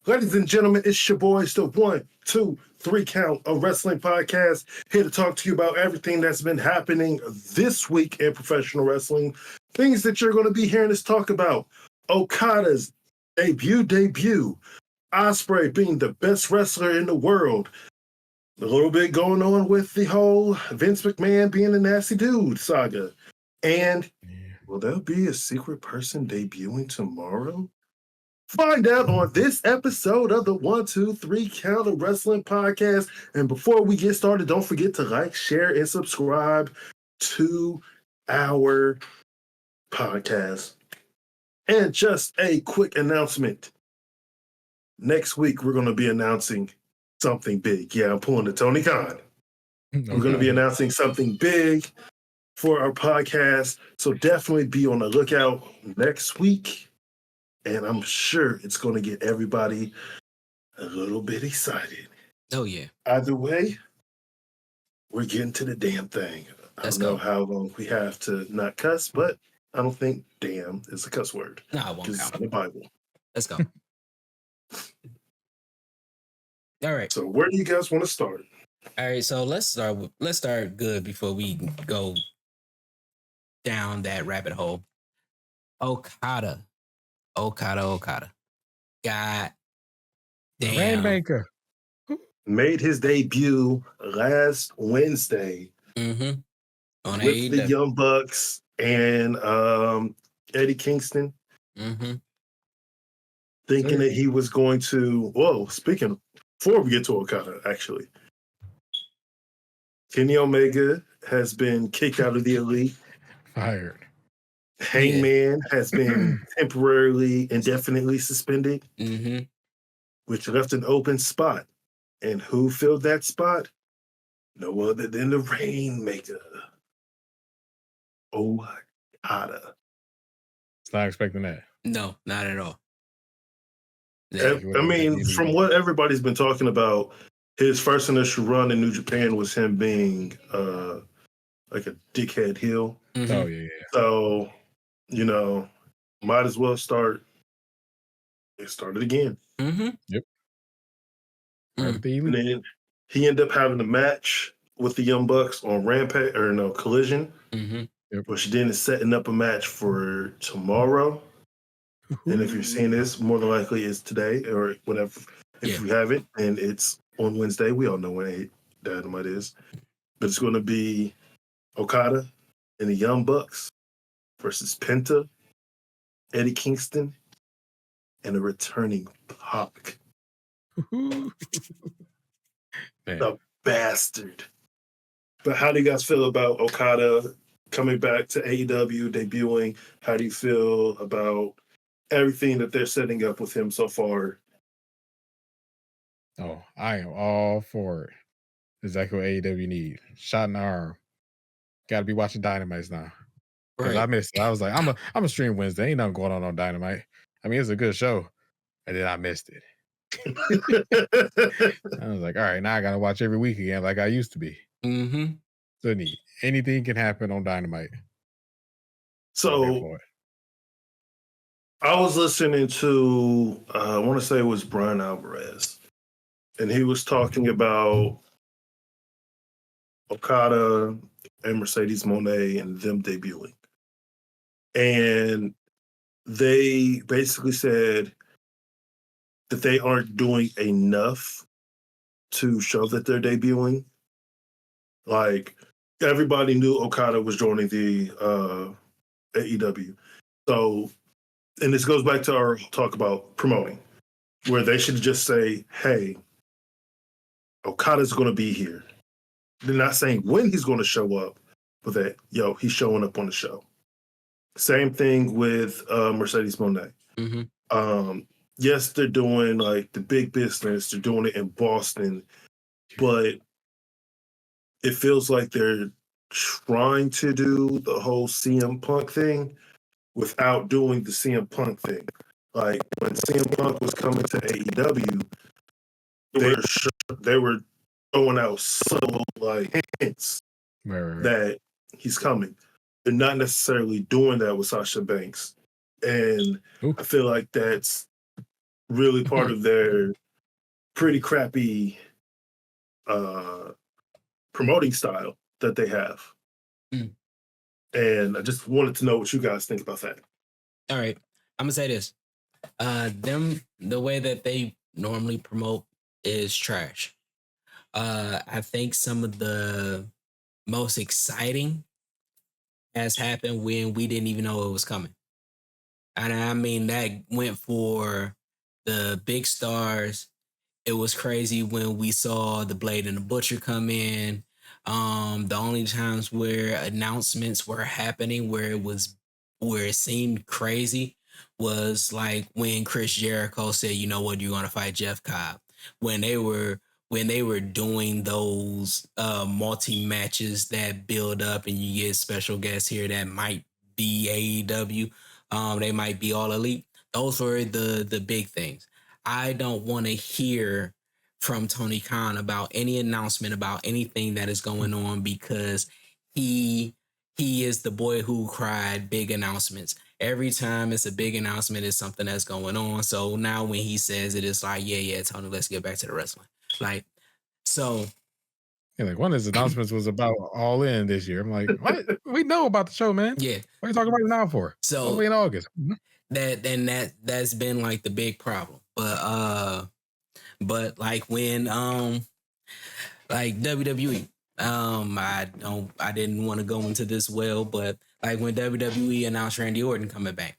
Ladies and gentlemen, it's your boys, the 1, 2, 3 Count of Wrestling Podcast, here to talk to you about everything that's been happening this week in professional wrestling. Things that you're going to be hearing us talk about. Okada's debut. Ospreay being the best wrestler in the world. A little bit going on with the whole Vince McMahon being a nasty dude saga. And will there be a secret person debuting tomorrow? Find out on this episode of the 1, 2, 3 Count of Wrestling Podcast. And before we get started, don't forget to like, share, and subscribe to our podcast. And just a quick announcement. Next week, we're going to be announcing something big. Yeah, I'm pulling the Tony Khan. We're going to be announcing something big for our podcast. So definitely be on the lookout next week. And I'm sure it's going to get everybody a little bit excited. Oh, yeah. Either way, we're getting to the damn thing. I don't know how long we have to not cuss, but I don't think damn is a cuss word. No, I won't count. It's in the Bible. Let's go. All right. So where do you guys want to start? All right. So let's start good before we go down that rabbit hole. Okada. God damn. Rainmaker. Made his debut last Wednesday on with AEW. the Young Bucks and Eddie Kingston. Thinking that he was going to, before we get to Okada, actually, Kenny Omega has been kicked out of the Elite. Fired. Hangman has been temporarily, indefinitely suspended, which left an open spot. And who filled that spot? No other than the Rainmaker, Okada. Not expecting that. No, not at all. I mean, from what everybody's been talking about, his first initial run in New Japan was him being like a dickhead heel. Oh, yeah. So, might as well start it again. Yep. And then he ended up having a match with the Young Bucks on Rampage, Collision, which then is setting up a match for tomorrow. And if you're seeing this, more than likely it's today or whatever. If you haven't, and it's on Wednesday, we all know when Dynamite is. But it's going to be Okada and the Young Bucks versus Penta, Eddie Kingston, and a returning Pac. The bastard. But how do you guys feel about Okada coming back to AEW, debuting? How do you feel about everything that they're setting up with him so far? Oh, I am all for it. Exactly what AEW need. Shot in the arm. Got to be watching Dynamites now. Because I missed it. I was like, I'm a stream Wednesday. Ain't nothing going on Dynamite. I mean, it's a good show. And then I missed it. I was like, all right, now I got to watch every week again like I used to be. So neat. Anything can happen on Dynamite. So I was listening to, I want to say it was Brian Alvarez, and he was talking about Okada and Mercedes Moné and them debuting. And they basically said that they aren't doing enough to show that they're debuting. Like, everybody knew Okada was joining the AEW. So, and this goes back to our talk about promoting, where they should just say, hey, Okada's going to be here. They're not saying when he's going to show up, but that, he's showing up on the show. Same thing with Mercedes Moné. Yes, they're doing like the big business. They're doing it in Boston, but it feels like they're trying to do the whole CM Punk thing without doing the CM Punk thing. Like when CM Punk was coming to AEW, they were throwing out subtle like hints that he's coming. They're not necessarily doing that with Sasha Banks. And I feel like that's really part of their pretty crappy promoting style that they have. Mm. And I just wanted to know what you guys think about that. All right. I'm gonna say this. The way that they normally promote is trash. I think some of the most exciting has happened when we didn't even know it was coming. And I mean that went for the big stars. It was crazy when we saw the Blade and the Butcher come in. The only times where announcements were happening where it seemed crazy was like when Chris Jericho said, "You know what, you're gonna fight Jeff Cobb." When they were doing those multi matches that build up and you get special guests here that might be AEW, they might be All Elite. Those were the big things. I don't want to hear from Tony Khan about any announcement about anything that is going on because he is the boy who cried big announcements. Every time it's a big announcement, it's something that's going on. So now when he says it, it's like, yeah, Tony, let's get back to the wrestling. Like, so Yeah, like one of his announcements was about All In this year. I'm like, what? We know about the show, man. yeah. What are you talking about it now for? So Only in August. that's been like the big problem. But like when like WWE, I didn't want to go into this well, but like when WWE announced Randy Orton coming back,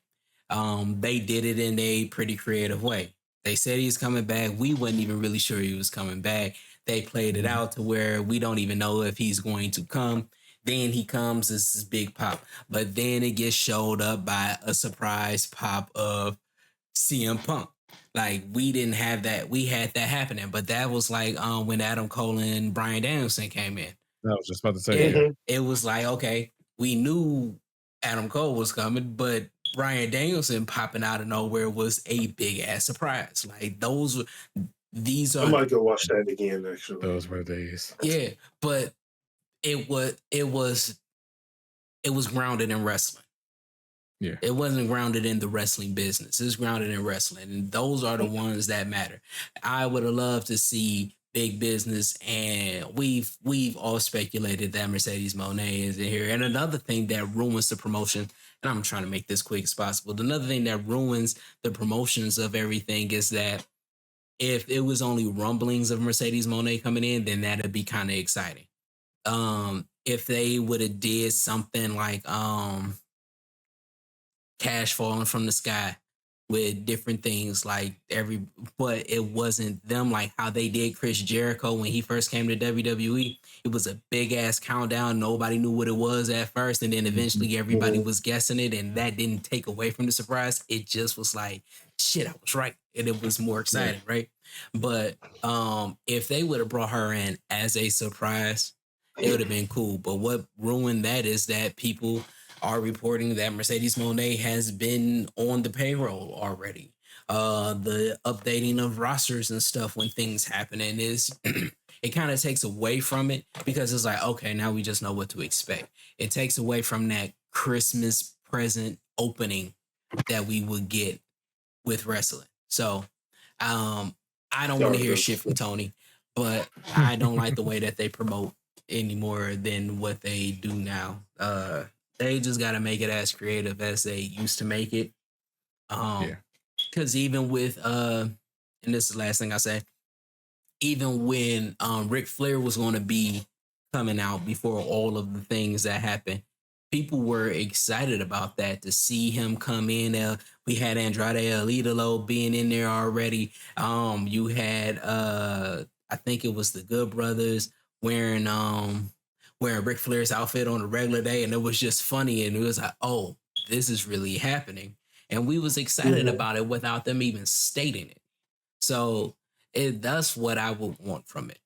they did it in a pretty creative way. They said he's coming back. We wasn't even really sure he was coming back. They played it out to where we don't even know if he's going to come. Then he comes, this is big pop. But then it gets showed up by a surprise pop of CM Punk. Like we didn't have that. We had that happening, but that was like when Adam Cole and Bryan Danielson came in. I was just about to say, yeah. It was like, okay, we knew Adam Cole was coming, but Bryan Danielson popping out of nowhere was a big ass surprise. Like these are. I might go watch that again. Actually, Those were days. Yeah, but it was grounded in wrestling. Yeah. It wasn't grounded in the wrestling business. It's grounded in wrestling. And those are the ones that matter. I would have loved to see big business, and we've all speculated that Mercedes Moné is in here. And another thing that ruins the promotion, and I'm trying to make this quick as possible. Another thing that ruins the promotions of everything is that if it was only rumblings of Mercedes Moné coming in, then that'd be kind of exciting. If they would have did something like cash falling from the sky with different things but it wasn't them like how they did Chris Jericho when he first came to WWE. It was a big ass countdown. Nobody knew what it was at first. And then eventually everybody was guessing it. And that didn't take away from the surprise. It just was like, shit, I was right. And it was more exciting, right? But if they would have brought her in as a surprise, it would have been cool. But what ruined that is that people are reporting that Mercedes Moné has been on the payroll already. The updating of rosters and stuff when things happen, and is it kind of takes away from it because it's like, okay, now we just know what to expect. It takes away from that Christmas present opening that we would get with wrestling. So I don't want to hear shit from Tony, but I don't like the way that they promote any more than what they do now. They just got to make it as creative as they used to make it. Because even with, and this is the last thing I say, even when Ric Flair was going to be coming out before all of the things that happened, people were excited about that to see him come in. We had Andrade El Idolo being in there already. You had, I think it was the Good Brothers wearing Ric Flair's outfit on a regular day, and it was just funny, and it was like, oh, this is really happening, and we was excited about it without them even stating it. So that's what I would want from it.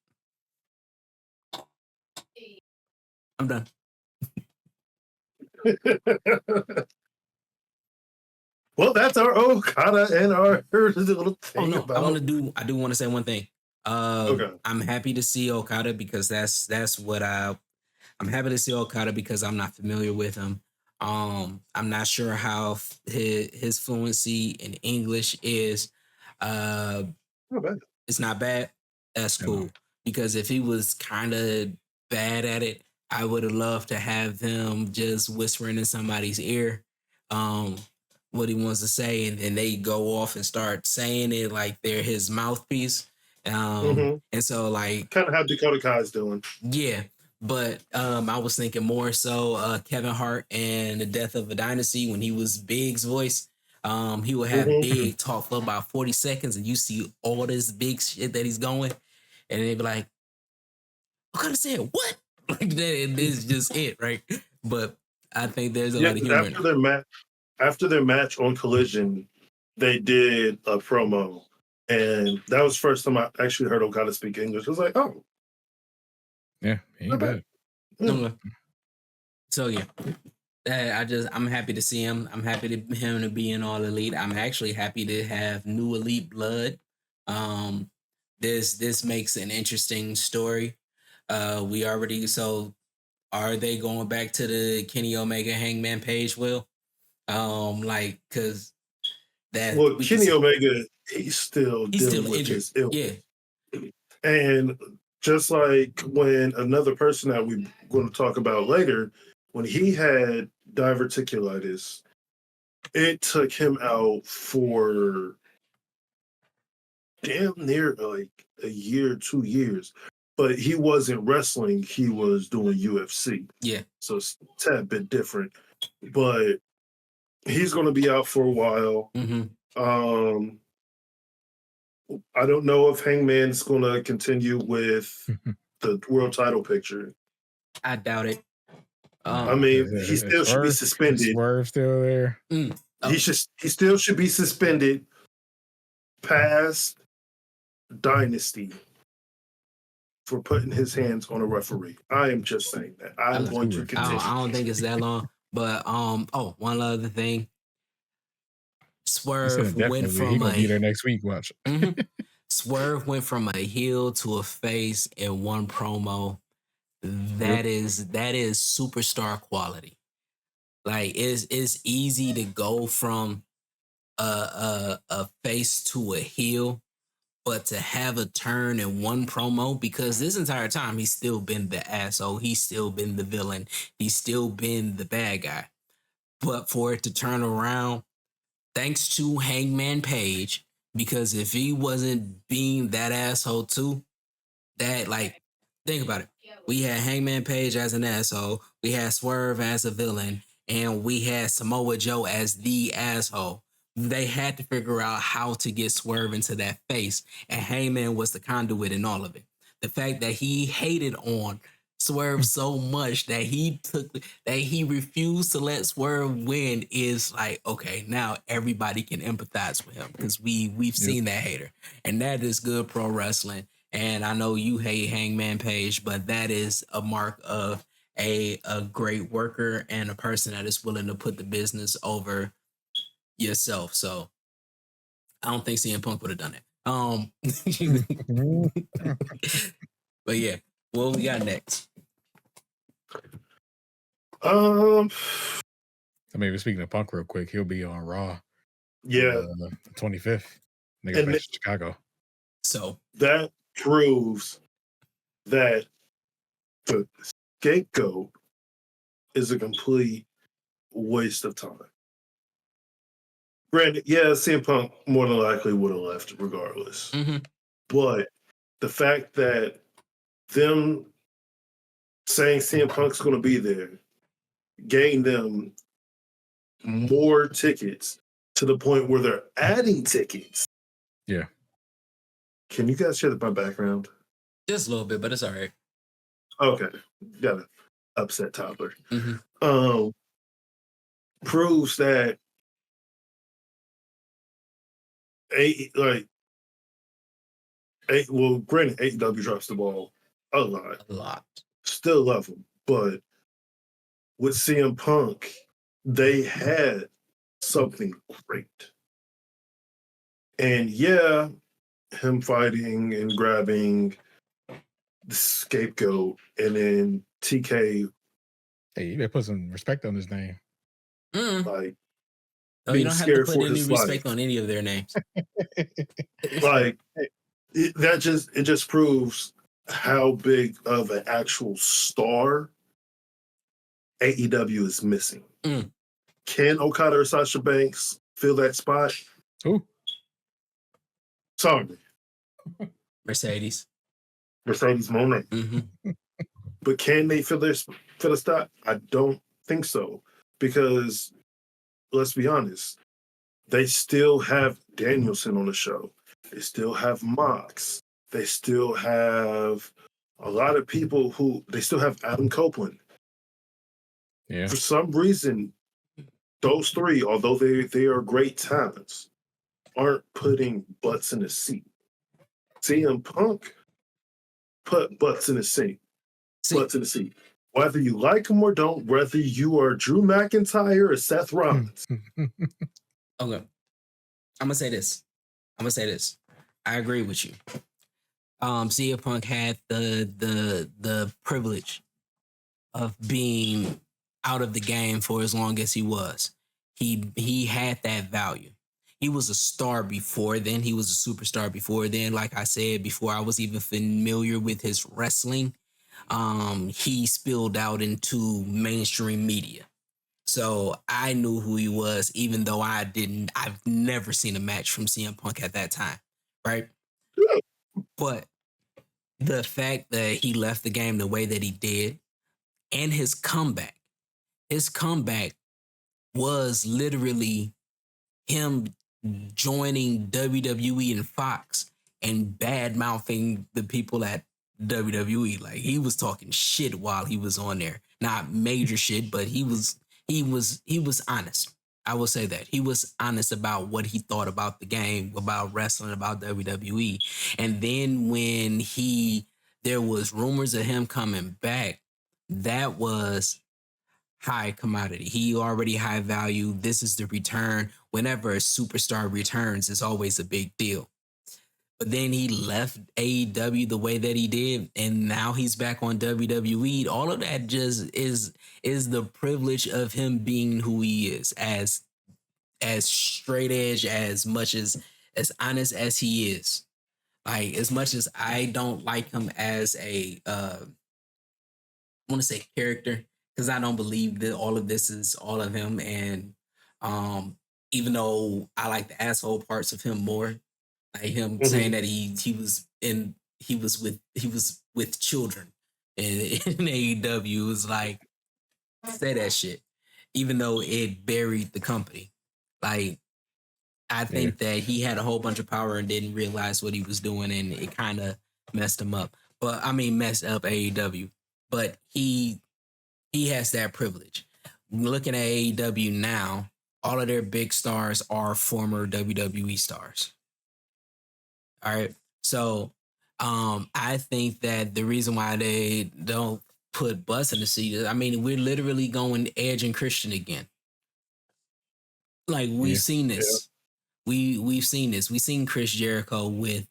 I'm done. Well, that's our Okada and our little thing. I do want to say one thing. Okay. I'm happy to see Okada because that's what I'm happy to see Okada because I'm not familiar with him. I'm not sure how his fluency in English is. Uh, Not bad. it's not bad. That's You know. cool. Because if he was kind of bad at it, I would have loved to have him just whispering in somebody's ear um, what he wants to say, and then they go off and start saying it like they're his mouthpiece. And so, like, Kind of how Dakota Kai's doing. yeah, but I was thinking more so Kevin Hart and the Death of a Dynasty when he was Big's voice. He would have Big talk for about 40 seconds, and you see all this big shit that he's going, and they'd be like, "I could have said what?" Like that. This is just it, right? But I think there's a lot of humor in it. After their match on Collision, they did a promo, and that was the first time I actually heard Okada speak English. I was like, oh, Yeah, he ain't bad. So yeah, I'm happy to see him. I'm happy to him to be in All Elite. I'm actually happy to have new Elite blood. This makes an interesting story. We already so are they going back to the Kenny Omega Hangman Page? Will like because that Kenny Omega he's still dealing with injured. his illness. Yeah, And just like when another person that we're going to talk about later, when he had diverticulitis, it took him out for damn near like a year, 2 years. But he wasn't wrestling, he was doing UFC. yeah. So it's a tad bit different. But he's going to be out for a while. I don't know if Hangman's going to continue with the world title picture. I doubt it. I mean, he still should be suspended. Swerve still there. He still should be suspended past Dynasty for putting his hands on a referee. I am just saying that. I'm going to continue. I don't think it's that long. But one other thing. Swerve went from he gonna be there next week. Watch. Swerve went from a heel to a face in one promo. That is superstar quality. Like it's easy to go from a face to a heel, but to have a turn in one promo, because this entire time he's still been the asshole, he's still been the villain, he's still been the bad guy. But for it to turn around, thanks to Hangman Page, because if he wasn't being that asshole too, that like think about it. We had Hangman Page as an asshole, we had Swerve as a villain, and we had Samoa Joe as the asshole. They had to figure out how to get Swerve into that face, and Hangman was the conduit in all of it. The fact that he hated on Swerve so much that he refused to let Swerve win is like, okay, now everybody can empathize with him because we've seen that hater, and that is good pro wrestling. And I know you hate Hangman Page, but that is a mark of a great worker and a person that is willing to put the business over yourself. So I don't think CM Punk would have done it. But yeah, what we got next? I mean, speaking of Punk real quick, he'll be on Raw. Yeah. 25th. They got back to Chicago. So that proves that the scapegoat is a complete waste of time. Granted, yeah, CM Punk more than likely would have left regardless. But the fact that them saying CM Punk's going to be there gained them more tickets to the point where they're adding tickets. Yeah. Can you guys share my background? Just a little bit, but it's all right. Okay. Got an upset toddler. Proves that granted, AEW drops the ball a lot. Still love them, but with CM Punk, they had something great. And yeah, him fighting and grabbing the scapegoat, and then TK. Hey, you better put some respect on his name. Like, Oh, you being don't have to scared put for any his respect life. on any of their names. Like it just proves how big of an actual star AEW is missing. Mm. Can Okada or Sasha Banks fill that spot? Who? Sorry, Mercedes. Mercedes Moné. Mm-hmm. But can they fill the spot? I don't think so. Because let's be honest, they still have Danielson on the show. They still have Mox. They still have a lot of people who they still have Adam Copeland. Yeah. For some reason, those three, although they are great talents, aren't putting butts in the seat. CM Punk put butts in the seat. Butts in the seat. Whether you like him or don't, whether you are Drew McIntyre or Seth Rollins. Okay. I'm gonna say this. I agree with you. CM Punk had the privilege of being out of the game for as long as he was. He had that value. He was a star before then. He was a superstar before then. Like I said, before I was even familiar with his wrestling, he spilled out into mainstream media. So I knew who he was, even though I've never seen a match from CM Punk at that time. Right. But the fact that he left the game the way that he did and his comeback was literally him joining WWE and Fox and bad mouthing the people at WWE. Like he was talking shit while he was on there. Not major shit, but he was honest. I will say that. He was honest about what he thought about the game, about wrestling, about WWE. And then when there was rumors of him coming back, that was high commodity. He already high value. This is the return. Whenever a superstar returns, it's always a big deal. But then he left AEW the way that he did, and now he's back on WWE. All of that just is the privilege of him being who he is, as straight edge, as much as honest as he is. Like as much as I don't like him as a I want to say character, because I don't believe that all of this is all of him. And even though I like the asshole parts of him more, like him saying that he was with children in AEW, it was like, say that shit, even though it buried the company. Like I think that he had a whole bunch of power and didn't realize what he was doing, and it kind of messed him up. But I mean, messed up AEW. But he has that privilege. Looking at AEW now, all of their big stars are former WWE stars. All right. So I think that the reason why they don't put butts in the seat is, I mean, we're literally going Edge and Christian again. Like we've seen this. We've seen this. We've seen Chris Jericho with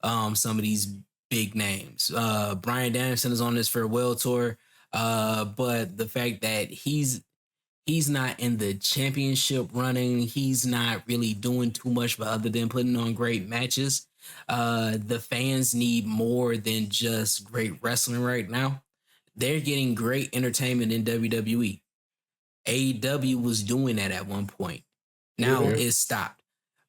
some of these big names. Bryan Danielson is on this farewell tour. But the fact that he's not in the championship running, he's not really doing too much but other than putting on great matches. The fans need more than just great wrestling right now. They're getting great entertainment in WWE. AEW was doing that at one point. Now it's stopped.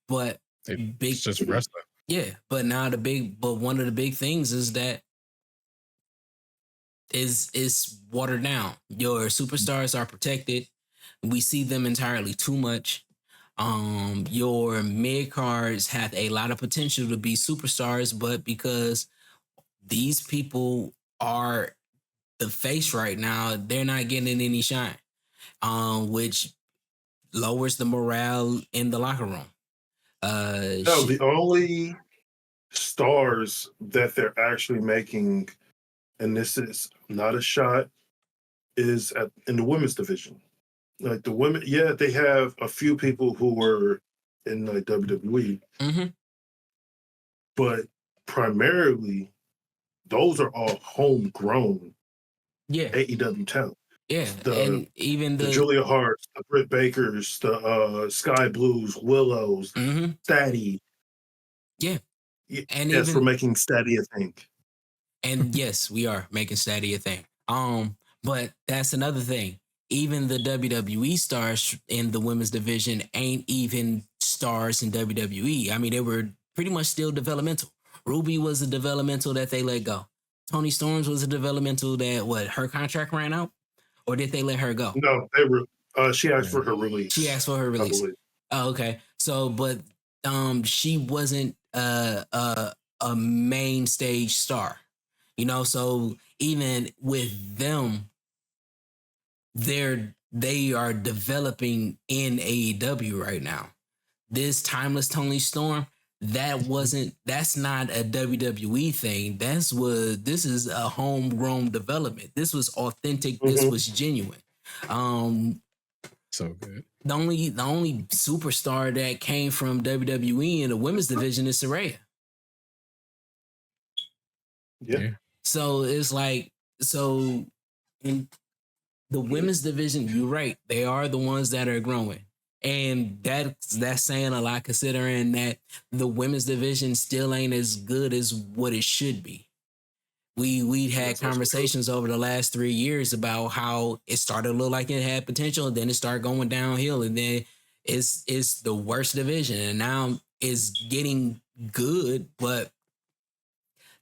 But it's just wrestling. Yeah, but now one of the big things is that is watered down. Your superstars are protected. We see them entirely too much. Your mid cards have a lot of potential to be superstars, but because these people are the face right now, they're not getting any shine. Which lowers the morale in the locker room. No, the only stars that they're actually making, and this is not a shot, is in the women's division. Like the women, yeah, they have a few people who were in like WWE, but primarily those are all homegrown AEW talent. Yeah, The and even the the Julia Harts, the Britt Bakers, the Sky Blues, Willows, mhm, Statty. yeah, and Yes, we're even making Statty a thing. and yes, we are making Steady a thing. But that's another thing. Even the WWE stars in the women's division ain't even stars in WWE. I mean, they were pretty much still developmental. Ruby was a developmental that they let go. Tony Storms was a developmental that her contract ran out, or did they let her go? No, they were. She asked Yeah. for her She release, asked for her I release. believe. Oh, okay. So, but she wasn't a main stage star, you know. So even with them, they are developing in AEW right now. This Timeless Tony Storm, that's not a WWE thing. This is a homegrown development. This was authentic. This Mhm. was genuine. Um, So good. the only superstar that came from WWE in the women's division is Saraya. Yeah. So it's like, so in the women's division, you're right. They are the ones that are growing. And that's saying a lot, considering that the women's division still ain't as good as what it should be. We had That's also true. conversations over the last 3 years about how it started to look like it had potential, and then it started going downhill, and then it's the worst division, and now it's getting good, but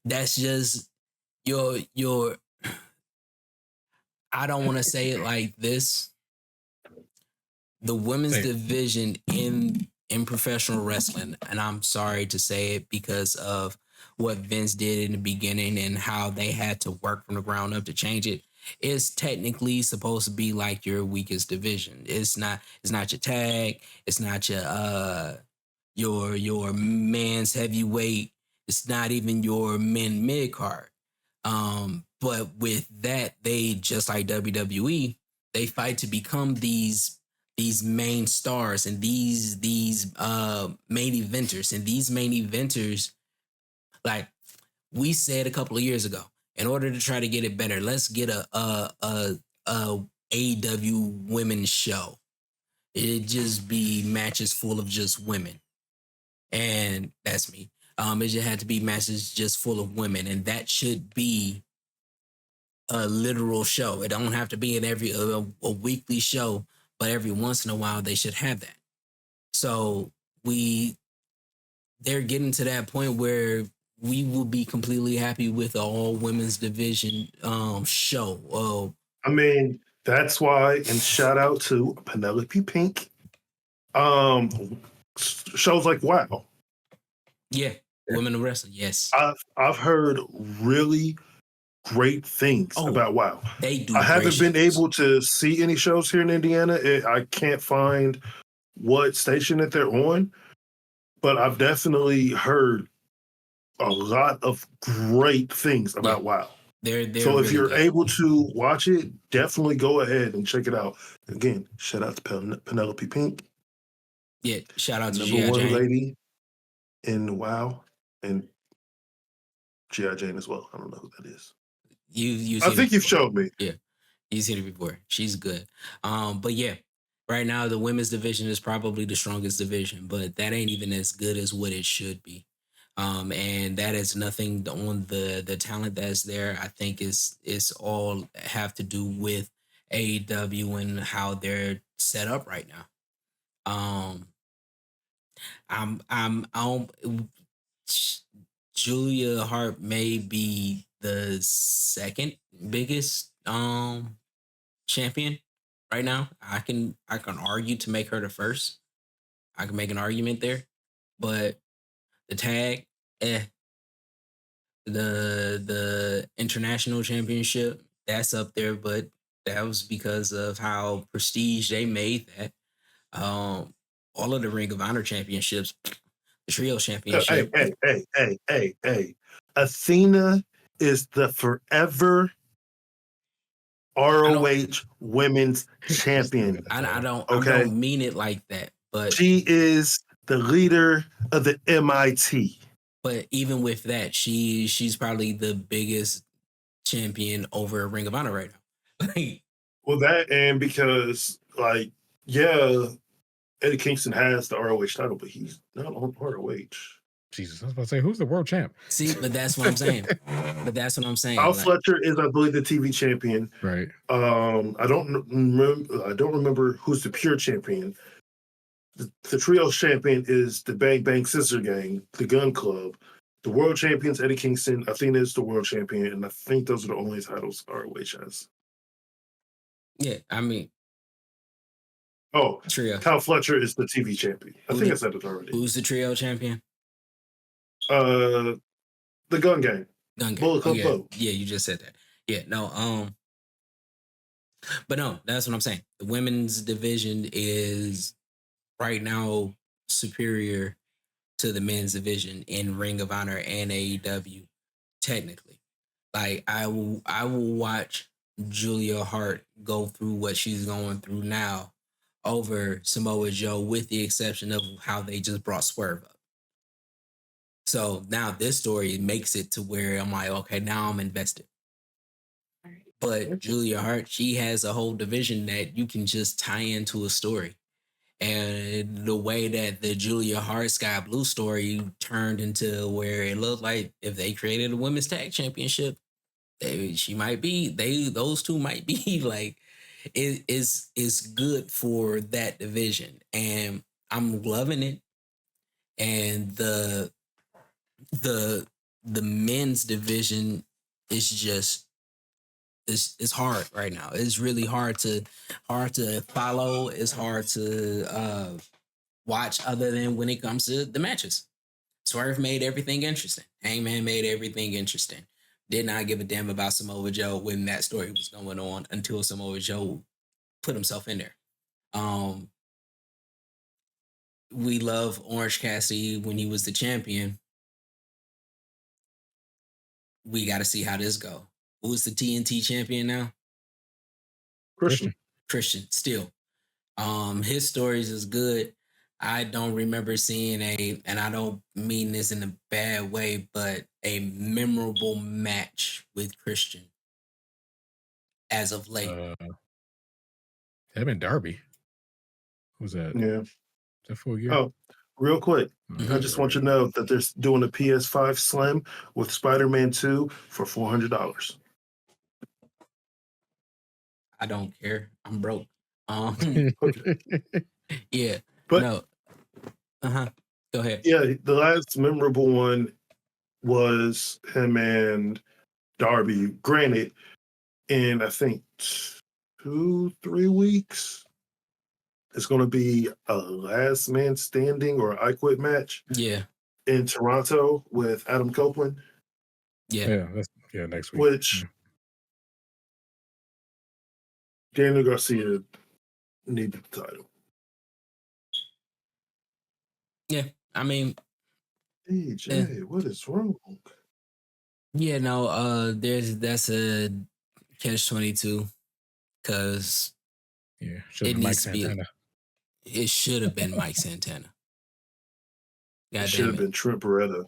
that's just your I don't want to say it like this. The women's Say it. division in professional wrestling, and I'm sorry to say it because of what Vince did in the beginning and how they had to work from the ground up to change it, is technically supposed to be like your weakest division. It's not your tag, it's not your man's heavyweight, it's not even your men mid card. But with that, they, just like WWE, they fight to become these main stars and these main eventers, and these main eventers, like we said a couple of years ago, in order to try to get it better, let's get a AEW women's show. It just be matches full of just women, and that's me. It just had to be matches just full of women, and that should be a literal show. It don't have to be in every a weekly show, but every once in a while they should have that. So they're getting to that point where we will be completely happy with an all women's division show. I mean, that's why, and shout out to Penelope Pink. Shows like WoW. Yeah, women in wrestling. Yes, I've heard really great things about WoW. they do. I haven't been shows. able to see any shows here in Indiana. I can't find what station that they're on, but I've definitely heard a lot of great things about WoW. They're So if really you're good. able to watch it, definitely go ahead and check it out. Again, shout out to Penelope Pink. Yeah, shout out to number G.I. one Jane. lady in WoW, and G.I. Jane as well. I don't know who that is. I think you've showed me. Yeah, you've seen it before. She's good. But yeah, right now the women's division is probably the strongest division, but that ain't even as good as what it should be. And that is nothing on the talent that's there. I think it's all have to do with AEW and how they're set up right now. Julia Hart may be the second biggest champion right now. I can argue to make her the first. I can make an argument there, but the tag, the international championship, that's up there, but that was because of how prestige they made that. All of the Ring of Honor championships, the trio championship. Hey. Athena is the forever ROH women's champion. I don't mean it like that, but she is the leader of the MIT. But even with that, she's probably the biggest champion over Ring of Honor right now. Well, that and because like Eddie Kingston has the ROH title, but he's not on ROH. Jesus, I was about to say, who's the world champ? See, but that's what I'm saying. Al Like, Fletcher is, I believe, the TV champion. Right. I don't remember. I don't remember who's the pure champion. The trio champion is the Bang Bang Scissor Gang, the Gun Club. The world champion's Eddie Kingston. Athena is the world champion, and I think those are the only titles ROH has. yeah, I mean, Oh, trio. Kyle Fletcher is the TV champion. I think I said it already. Who's the trio champion? The Gun Gang. Gun Gang. Bullet Club Bo. Yeah, you just said that. Yeah, no, but no, that's what I'm saying. The women's division is right now superior to the men's division in Ring of Honor and AEW, technically. Like I will watch Julia Hart go through what she's going through now over Samoa Joe, with the exception of how they just brought Swerve up. So now this story makes it to where I'm like, okay, now I'm invested. But Julia Hart, she has a whole division that you can just tie into a story. And the way that the Julia Hart Sky Blue story turned into where it looked like if they created a women's tag championship, those two might be like, it is good for that division. And I'm loving it. And the men's division is just, it's hard right now. It's really hard to follow. It's hard to watch, other than when it comes to the matches. Swerve made everything interesting. Hangman made everything interesting. Did not give a damn about Samoa Joe when that story was going on until Samoa Joe put himself in there. We love Orange Cassidy when he was the champion. We got to see how this go. Who's the TNT champion now? Christian still. His stories is good. I don't remember seeing and I don't mean this in a bad way, but a memorable match with Christian as of late. Him and Darby. Who's that? Yeah. Is that full gear? Oh, real quick. I just want you to know that they're doing a PS5 Slim with Spider-Man 2 for $400. I don't care. I'm broke. Yeah. But no. Go ahead. Yeah, the last memorable one was him and Darby. Granted, in I think 2-3 weeks, it's going to be a last man standing or I quit match. Yeah. In Toronto with Adam Copeland. Yeah, next week. Which Daniel Garcia needed the title. Yeah, I mean, AJ, what is wrong? Yeah, no, that's a catch-22 because it needs to be. It should have been Mike Santana. It should have been Trent Beretta.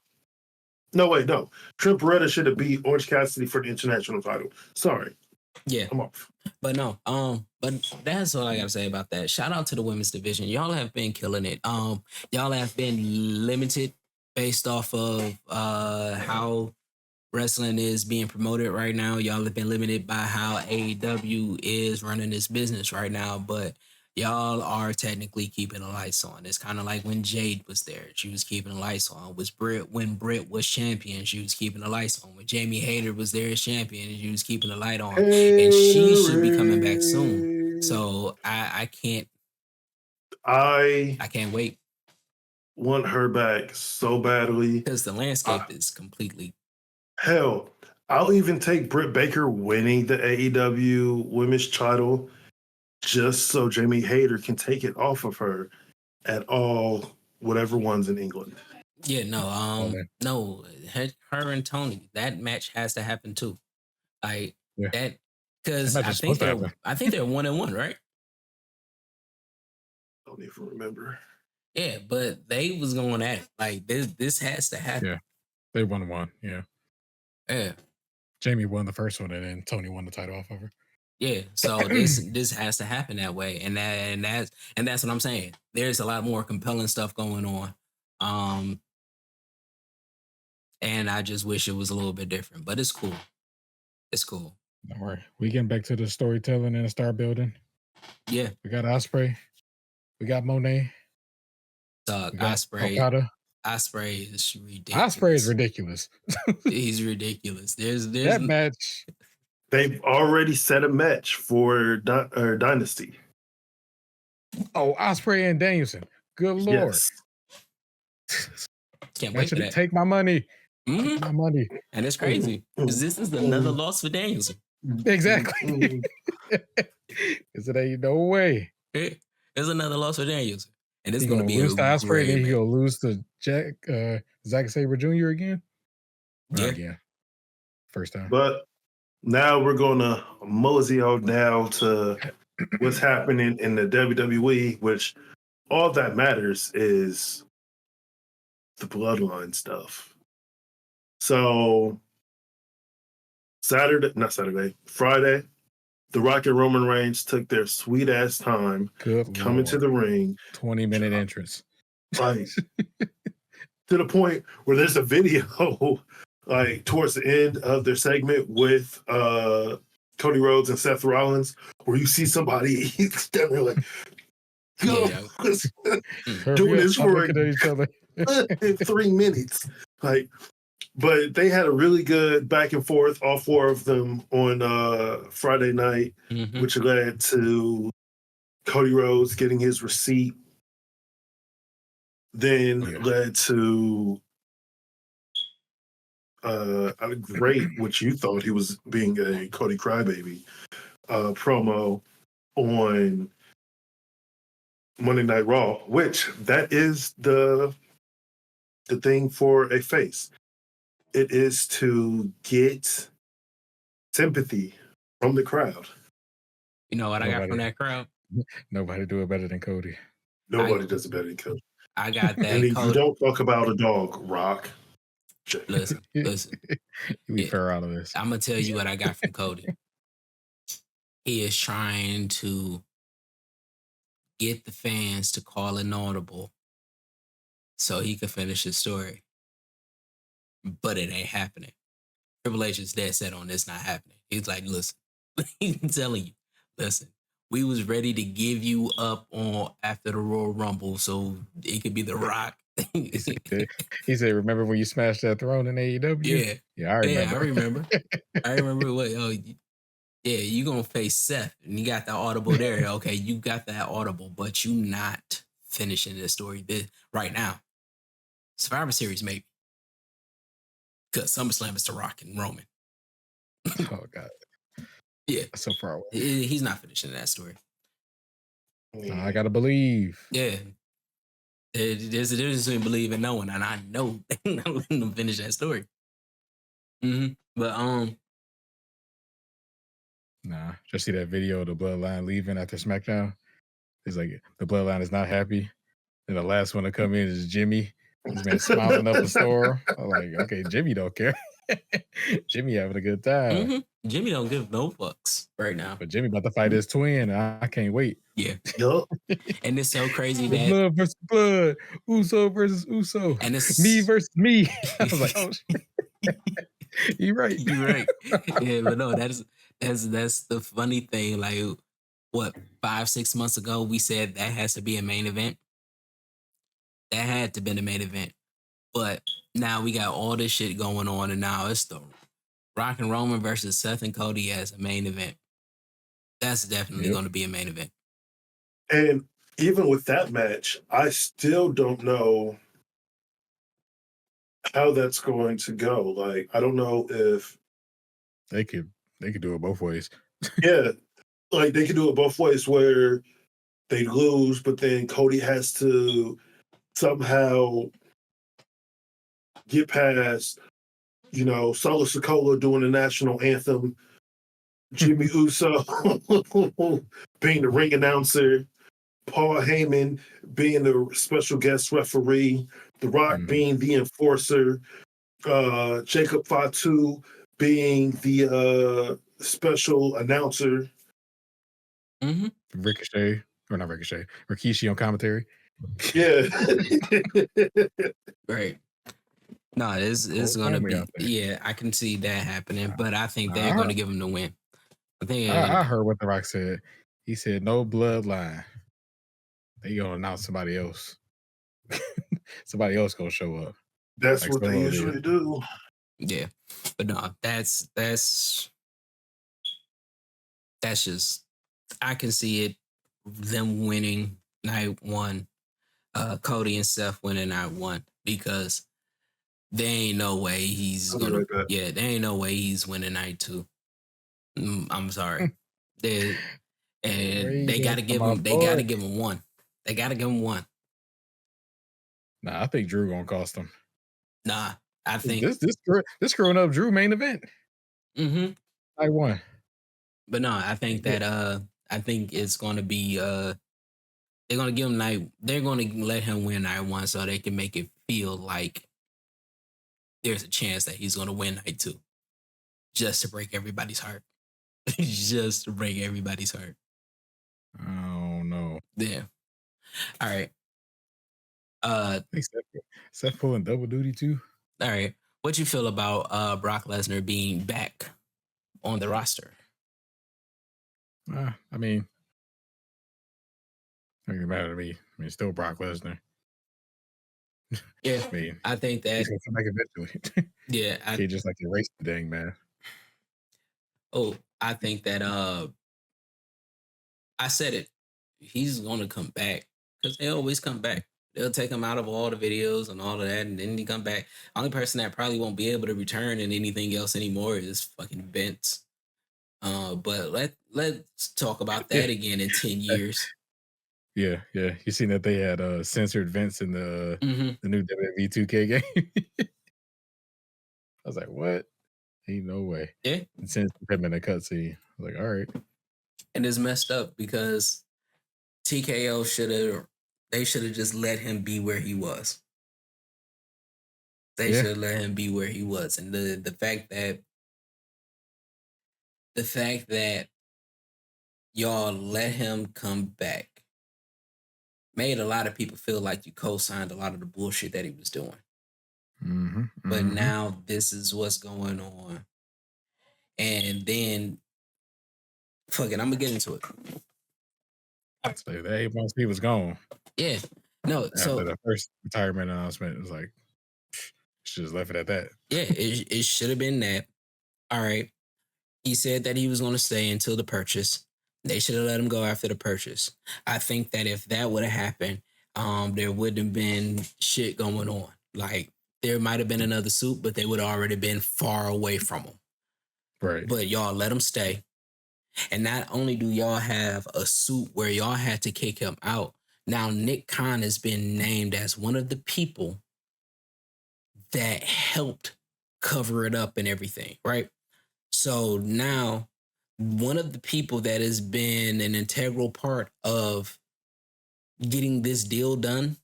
No, wait, no. Trent Beretta should have beat Orange Cassidy for the international title. Sorry. Yeah. I'm off. But no, but that's all I gotta say about that. Shout out to the women's division. Y'all have been killing it. Y'all have been limited based off of how wrestling is being promoted right now. Y'all have been limited by how AEW is running this business right now, but y'all are technically keeping the lights on. It's kind of like when Jade was there. She was keeping the lights on. When Britt was champion, she was keeping the lights on. When Jamie Hayter was there as champion, she was keeping the light on. And she should be coming back soon. So I can't wait. Want her back so badly. Because the landscape is completely... Hell, I'll even take Britt Baker winning the AEW women's title just so Jamie Hayter can take it off of her at all whatever ones in England. Yeah, no, her and Tony, that match has to happen too. Like that, because I think they're 1-1, right? Don't even remember. Yeah, but they was going at it. Like this has to happen. Yeah, they 1-1. Yeah. Yeah. Jamie won the first one, and then Tony won the title off of her. Yeah, so this has to happen that way, and that's what I'm saying. There's a lot more compelling stuff going on, and I just wish it was a little bit different. But it's cool. It's cool. Don't worry. We getting back to the storytelling and the star building. Yeah, We got Osprey. We got Monet. We got Osprey. Okada. Osprey is ridiculous. Osprey is ridiculous. He's ridiculous. There's That match. They've already set a match for Dynasty. Oh, Osprey and Danielson. Good Lord. Yes. Can't wait for that. Take my money. Mhm. Take my money. And it's crazy because this is another loss for Danielson. Exactly. Because it ain't no way. There's another loss for Danielson. And it's He going to be lose to Osprey, then great he match. gonna lose to Zack Sabre Jr. again. Yeah. Again. First time. But now we're gonna mosey on down to what's happening in the WWE, which all that matters is the bloodline stuff. So Friday, The Rock and Roman Reigns took their sweet ass time Good coming Lord. to the ring, 20-minute entrance. like to the point where there's a video like towards the end of their segment with Cody Rhodes and Seth Rollins, where you see somebody standing there like, go, doing this for looking at each other. 3 minutes. Like, but they had a really good back and forth, all four of them on Friday night, which led to Cody Rhodes getting his receipt. Then led to a great, which you thought he was being a Cody Crybaby promo on Monday Night Raw, which that is the thing for a face. It is to get sympathy from the crowd. You know what I got from that crowd? Nobody do it better than Cody. Nobody does it better than Cody. I got that. And you don't talk about a dog, Rock. Listen. We fair out of this. I'm gonna tell you what I got from Cody. He is trying to get the fans to call an audible so he could finish his story. But it ain't happening. Triple H is dead set on this not happening. He's like, listen, he's telling you, listen, we was ready to give you up on after the Royal Rumble so it could be The Rock. He said, remember when you smashed that throne in AEW? Yeah, I remember. I remember what, you gonna face Seth and you got that audible there. Okay, you got that audible, but you not finishing this story right now. Survivor Series, maybe. Because SummerSlam is The Rock and Roman. Oh, God. Yeah. That's so far away. He's not finishing that story. I got to believe. Yeah. There's a difference between believe and knowing, and I know they're not letting him finish that story. But, Nah, just see that video of the Bloodline leaving after SmackDown. It's like, the Bloodline is not happy. And the last one to come in is Jimmy. This man smiling up the store. I'm like, okay, Jimmy don't care. Jimmy having a good time. Jimmy don't give no fucks right now. But Jimmy about to fight his twin. I can't wait. Yeah. Yup. And it's so crazy that blood versus blood, Uso versus Uso, and it's me versus me. I was like, oh, you're right. You're right. Yeah, but no, that's the funny thing. Like, what, 5-6 months ago, we said that has to be a main event. That had to be the main event. But now we got all this shit going on, and now it's the Rock and Roman versus Seth and Cody as a main event. That's definitely going to be a main event. And even with that match, I still don't know how that's going to go. Like, I don't know if they could do it both ways. Yeah, like they could do it both ways, where they lose, but then Cody has to somehow get past, Solo Sikoa doing the national anthem, Jimmy Uso being the ring announcer, Paul Heyman being the special guest referee, The Rock being the enforcer, Jacob Fatu being the special announcer, Mm-hmm. Ricochet, or not Ricochet, Rikishi on commentary. Yeah. Right. No, it's Whole gonna family out be, there. yeah, I can see that happening, but I think they're I, gonna give him the win. I think they're gonna I give, heard what The Rock said. He said no bloodline. They gonna announce somebody else. Somebody else gonna show up. That's Like what they Solo did. usually do. yeah. But no, that's just, I can see it, them winning night one, Cody and Seth winning night one, because there ain't no way he's I'll be gonna, right back. yeah, there ain't no way he's winning night two. I'm sorry. They and they Raven gotta for give my him, boy. one. They gotta give him one. Nah, I think Drew gonna cost him. Nah, I think This screwing up Drew main event. mm-hmm. I won. But no, I think that I think it's gonna be they're gonna give him they're gonna let him win night one so they can make it feel like there's a chance that he's gonna win night two. Just to break everybody's heart. Just to break everybody's heart. Oh no. Yeah. All right. I think Seth pulling double duty too. All right. What you feel about Brock Lesnar being back on the roster? I mean, it doesn't matter to me. I mean, still Brock Lesnar. Yeah. I mean, I think that he's gonna come back eventually. yeah, Can't just like erase the dang man. I think that I said it. He's gonna come back because they always come back. They'll take him out of all the videos and all of that, and then he come back. Only person that probably won't be able to return in anything else anymore is fucking Vince. But let's talk about that again in 10 years. Yeah. You seen that they had censored Vince in the Mm-hmm. the new WWE 2K game? I was like, what? Ain't no way. Yeah, And since him in a cutscene, I was like, all right. and it's messed up because TKO should have just let him be where he was. They Yeah. should let him be where he was, and the fact that y'all let him come back made a lot of people feel like you co-signed a lot of the bullshit that he was doing. But now this is what's going on, and then fuck it, I'm gonna get into it. So that 8 months he was gone. Yeah, no, After so the first retirement announcement, it was like, should just left it at that. yeah, it should have been that. All right, he said that he was going to stay until the purchase. They should have let him go after the purchase. I think that if that would have happened, there wouldn't have been shit going on. Like there might have been another suit, but they would have already been far away from him. Right. But y'all let him stay. And not only do y'all have a suit where y'all had to kick him out, now Nick Khan has been named as one of the people that helped cover it up and everything, right? So now one of the people that has been an integral part of getting this deal done,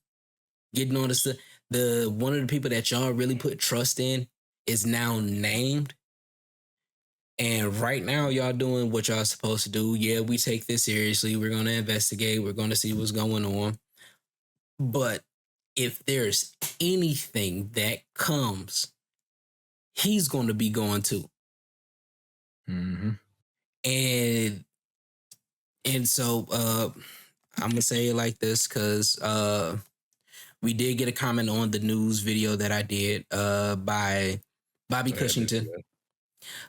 getting on the one of the people that y'all really put trust in is now named. And right now, y'all doing what y'all supposed to do. Yeah, we take this seriously. We're going to investigate. We're going to see what's going on. But if there's anything that comes, he's going to be going too. And so I'm gonna say it like this because we did get a comment on the news video that I did by Bobby Cushington.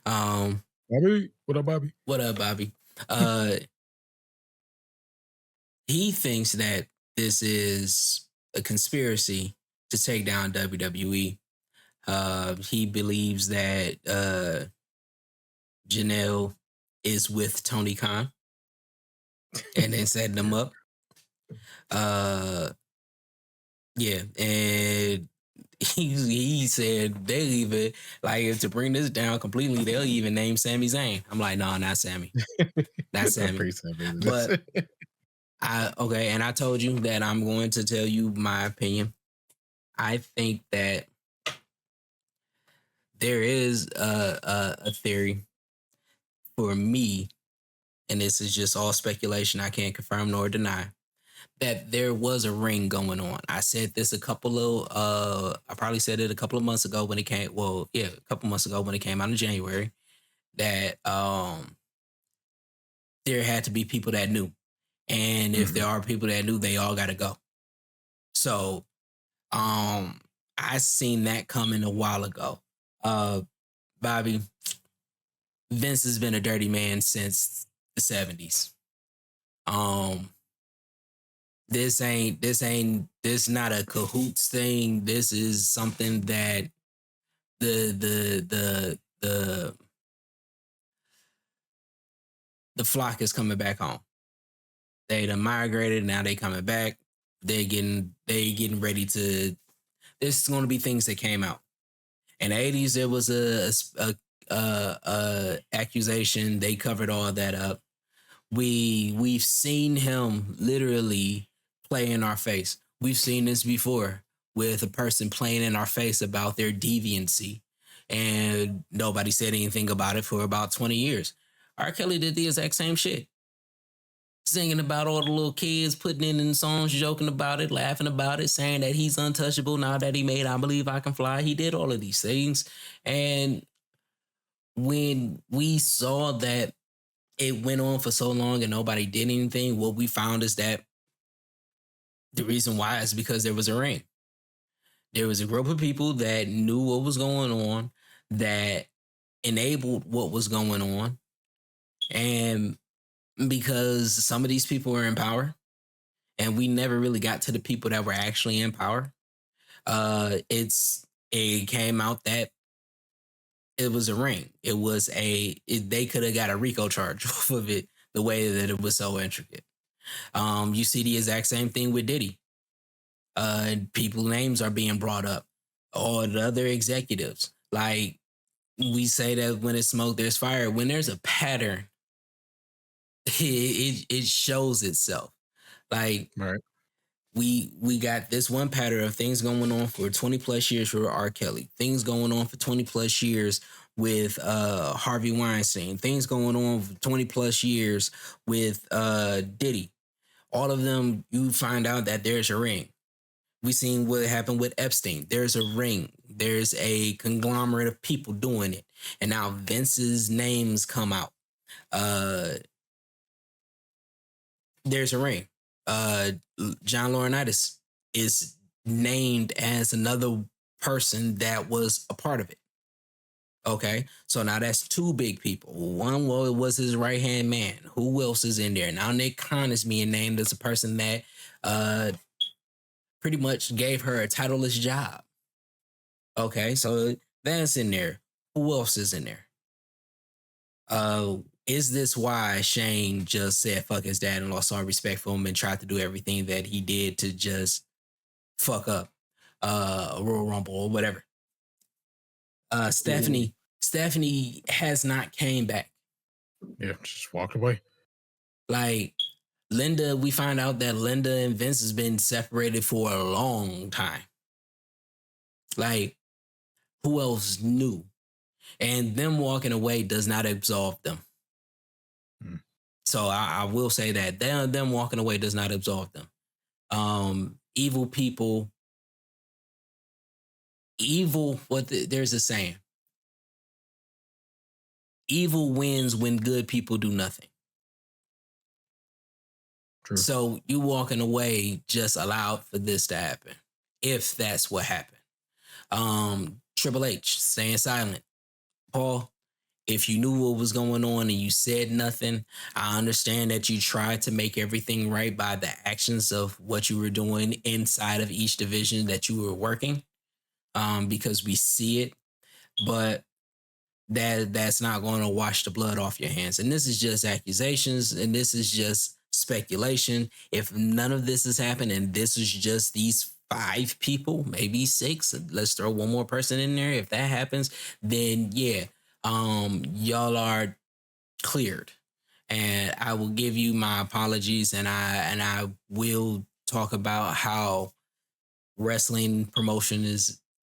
Bobby, what up, Bobby? What up, Bobby? He thinks that this is a conspiracy to take down WWE. He believes that Janelle is with Tony Khan and then setting them up. Yeah, and he said they even like if to bring this down completely, they'll even name Sami Zayn. I'm like, no, not Sammy, not Sammy. But and I told you that I'm going to tell you my opinion. I think that there is a theory for me, and this is just all speculation, I can't confirm nor deny, that there was a ring going on. I said this I probably said it a couple of months ago when it came, a couple months ago when it came out in January, that there had to be people that knew. And if there are people that knew, they all got to go. So I seen that coming a while ago. Bobby, Vince has been a dirty man since the 70s. This not a cahoots thing. This is something that the flock is coming back home. They done migrated, now they coming back. They getting ready to. This is going to be things that came out in the 80s. There was a accusation. They covered all that up. We've seen him literally play in our face. We've seen this before with a person playing in our face about their deviancy, and nobody said anything about it for about 20 years. R. Kelly did the exact same shit. Singing about all the little kids, putting it in songs, joking about it, laughing about it, saying that he's untouchable now that he made I Believe I Can Fly. He did all of these things. And when we saw that it went on for so long and nobody did anything, what we found is that the reason why is because there was a ring. There was a group of people that knew what was going on, that enabled what was going on. And because some of these people were in power and we never really got to the people that were actually in power, it came out that it was a ring. They could have got a RICO charge off of it, the way that it was so intricate. You see the exact same thing with Diddy. People's names are being brought up, or the other executives. Like, we say that when it's smoke, there's fire. When there's a pattern, it shows itself. Like, right. We got this one pattern of things going on for 20 plus years for R. Kelly, things going on for 20 plus years with Harvey Weinstein, things going on for 20 plus years with Diddy. All of them, you find out that there's a ring. We seen what happened with Epstein. There's a ring. There's a conglomerate of people doing it. And now Vince's names come out. There's a ring. John Laurinaitis is named as another person that was a part of it. Okay, so now that's two big people. One was his right-hand man. Who else is in there? Now Nick Khan is being named as a person that pretty much gave her a titleless job. Okay, so that's in there. Who else is in there? Is this why Shane just said fuck his dad and lost all respect for him and tried to do everything that he did to just fuck up a Royal Rumble or whatever? Stephanie has not came back. Yeah, just walked away. Like, Linda, we find out that Linda and Vince has been separated for a long time. Like, who else knew? And them walking away does not absolve them. So I will say that them walking away does not absolve them. Evil people, there's a saying. Evil wins when good people do nothing. True. So you walking away just allowed for this to happen, if that's what happened. Triple H staying silent. Paul, if you knew what was going on and you said nothing, I understand that you tried to make everything right by the actions of what you were doing inside of each division that you were working, because we see it, but that's not going to wash the blood off your hands. And this is just accusations, and this is just speculation. If none of this has happened and this is just these 5 people, maybe 6, let's throw one more person in there. If that happens, then yeah, y'all are cleared, and I will give you my apologies, and I will talk about how wrestling promotion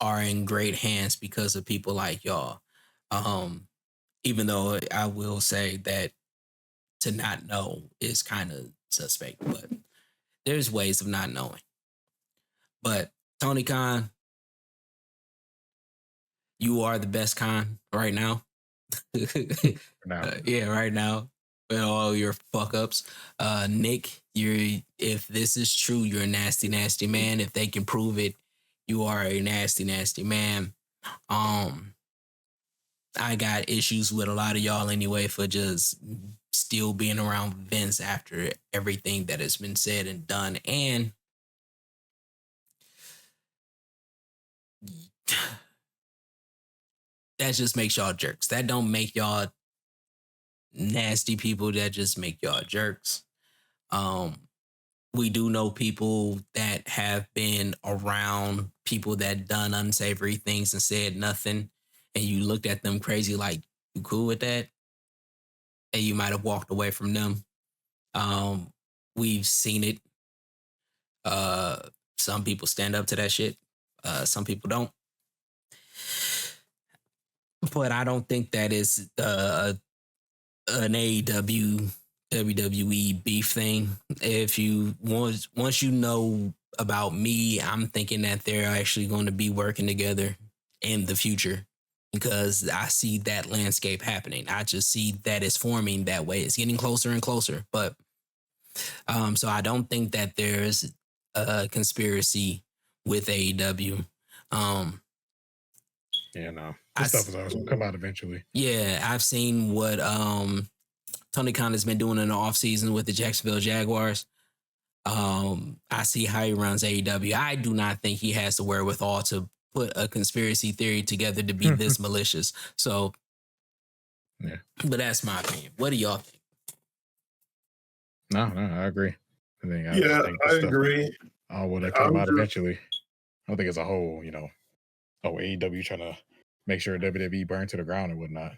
are in great hands because of people like y'all. Even though I will say that to not know is kind of suspect, but there's ways of not knowing. But Tony Khan, you are the best Khan right now. Yeah, right now. With all your fuck ups. Nick, if this is true, you're a nasty, nasty man. If they can prove it, you are a nasty, nasty man. I got issues with a lot of y'all anyway for just still being around Vince after everything that has been said and done. And that just makes y'all jerks. That don't make y'all nasty people. That just make y'all jerks. We do know people that have been around people that done unsavory things and said nothing, and you looked at them crazy like, you cool with that? And you might have walked away from them. We've seen it. Some people stand up to that shit. Some people don't. But I don't think that is an AEW WWE beef thing. If you once you know about me, I'm thinking that they're actually going to be working together in the future because I see that landscape happening. I just see that it's forming that way. It's getting closer and closer. But so I don't think that there's a conspiracy with AEW. Yeah, no. This stuff is always gonna come out eventually. Yeah, I've seen what Tony Khan has been doing in the offseason with the Jacksonville Jaguars. I see how he runs AEW. I do not think he has the wherewithal to put a conspiracy theory together to be this malicious. So, yeah. But that's my opinion. What do y'all think? No, I agree. I agree. Will they come out eventually? I don't think it's a whole, AEW trying to make sure WWE burn to the ground and whatnot.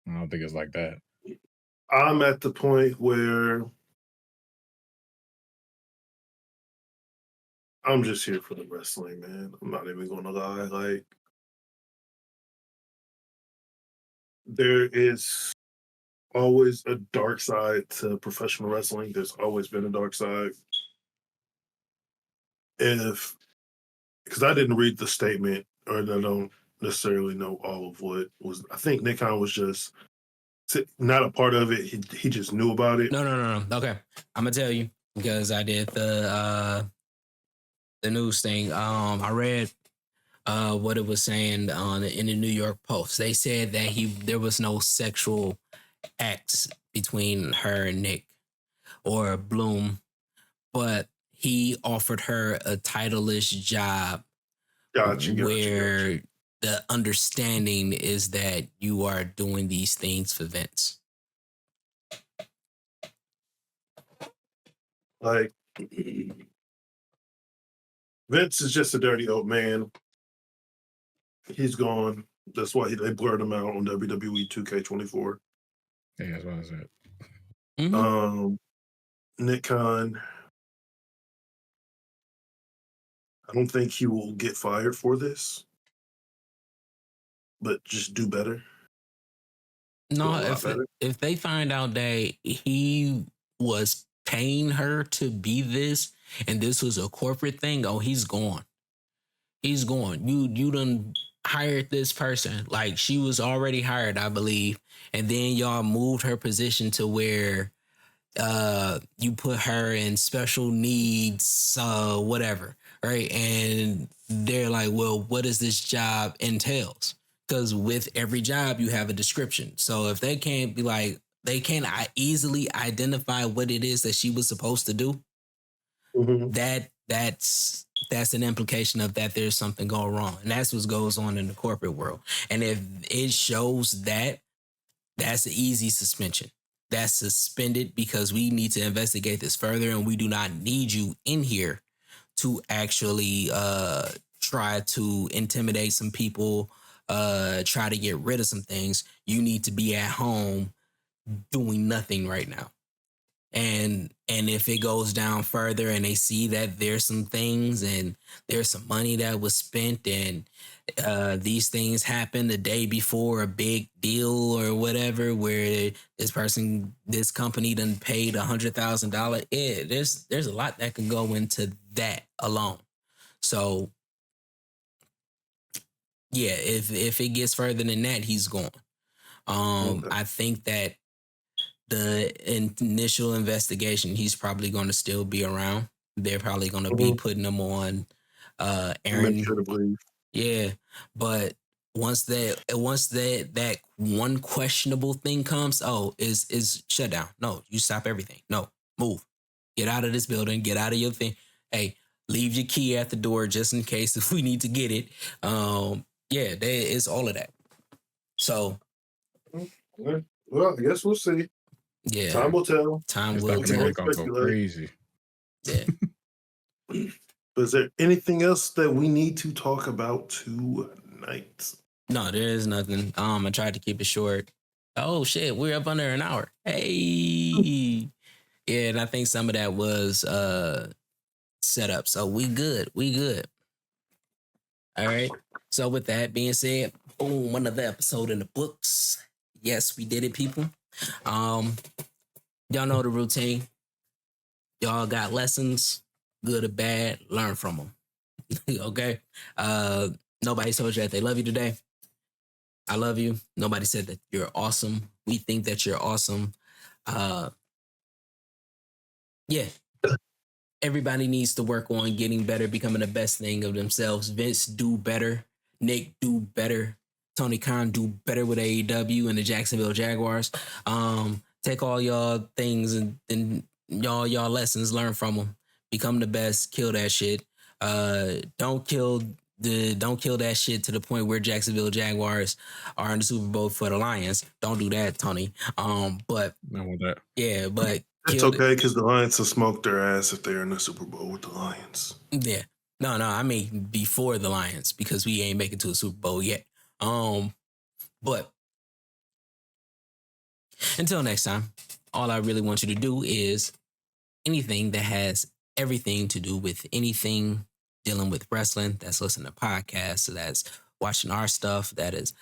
I don't think it's like that. I'm at the point where I'm just here for the wrestling, man. I'm not even going to lie. Like, there is always a dark side to professional wrestling. There's always been a dark side. Because I didn't read the statement, or I don't necessarily know all of what was. I think Nick Khan was just not a part of it. He just knew about it. No. Okay, I'm gonna tell you because I did the news thing. I read what it was saying in the New York Post. They said that there was no sexual acts between her and Nick or Bloom, but he offered her a titleless job. Gotcha. The understanding is that you are doing these things for Vince. Like, Vince is just a dirty old man. He's gone. That's why they blurred him out on WWE 2K24. Yeah, that's what I said. Mm-hmm. Nick Khan, I don't think he will get fired for this, but just do better. No, if they find out that he was paying her to be this and this was a corporate thing, oh, he's gone. He's gone. You done hired this person. Like, she was already hired, I believe. And then y'all moved her position to where you put her in special needs, whatever, right? And they're like, well, what does this job entails? Because with every job, you have a description. So if they can't they can't easily identify what it is that she was supposed to do, that's an implication of that there's something going wrong. And that's what goes on in the corporate world. And if it shows that, that's an easy suspension. That's suspended because we need to investigate this further, and we do not need you in here to actually try to intimidate some people, try to get rid of some things. You need to be at home doing nothing right now. And if it goes down further and they see that there's some things and there's some money that was spent and these things happen the day before a big deal or whatever, where this company done paid $100,000, there's a lot that can go into that alone. So yeah, if it gets further than that, he's gone. Okay. I think that the initial investigation, he's probably going to still be around. They're probably going to be putting him on Make Aaron. sure to breathe. Yeah, but once that one questionable thing comes, is shut down. No, you stop everything. No, move. Get out of this building. Get out of your thing. Hey, leave your key at the door just in case if we need to get it. Yeah, it's all of that. So, well, I guess we'll see. yeah, Time will tell. Time This will documentary tell. gonna go crazy. Yeah. But is there anything else that we need to talk about tonight? No, there is nothing. I tried to keep it short. Oh shit, we're up under an hour. Hey. Yeah, and I think some of that was set up. So we good. We good. All right. So with that being said, boom, another episode in the books. Yes, we did it, people. Y'all know the routine. Y'all got lessons, good or bad, learn from them. Okay. Nobody told you that they love you today. I love you. Nobody said that you're awesome. We think that you're awesome. Yeah. Everybody needs to work on getting better, becoming the best thing of themselves. Vince, do better. Nick, do better. Tony Khan, do better with AEW and the Jacksonville Jaguars. Take all y'all things and y'all lessons, learn from them. Become the best. Kill that shit. Don't kill that shit to the point where Jacksonville Jaguars are in the Super Bowl for the Lions. Don't do that, Tony. But not with that. Yeah, but it's okay because the Lions will smoke their ass if they're in the Super Bowl with the Lions. Yeah. No, I mean before the Lions, because we ain't making to a Super Bowl yet. But until next time, all I really want you to do is anything that has everything to do with anything dealing with wrestling, that's listening to podcasts, that's watching our stuff, that is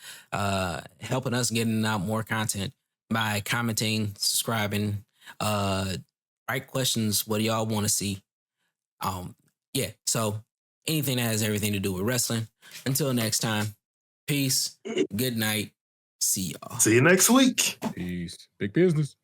helping us getting out more content by commenting, subscribing, write questions. What do y'all want to see? Yeah, so anything that has everything to do with wrestling. Until next time, peace, good night, see y'all. See you next week. Peace. Big business.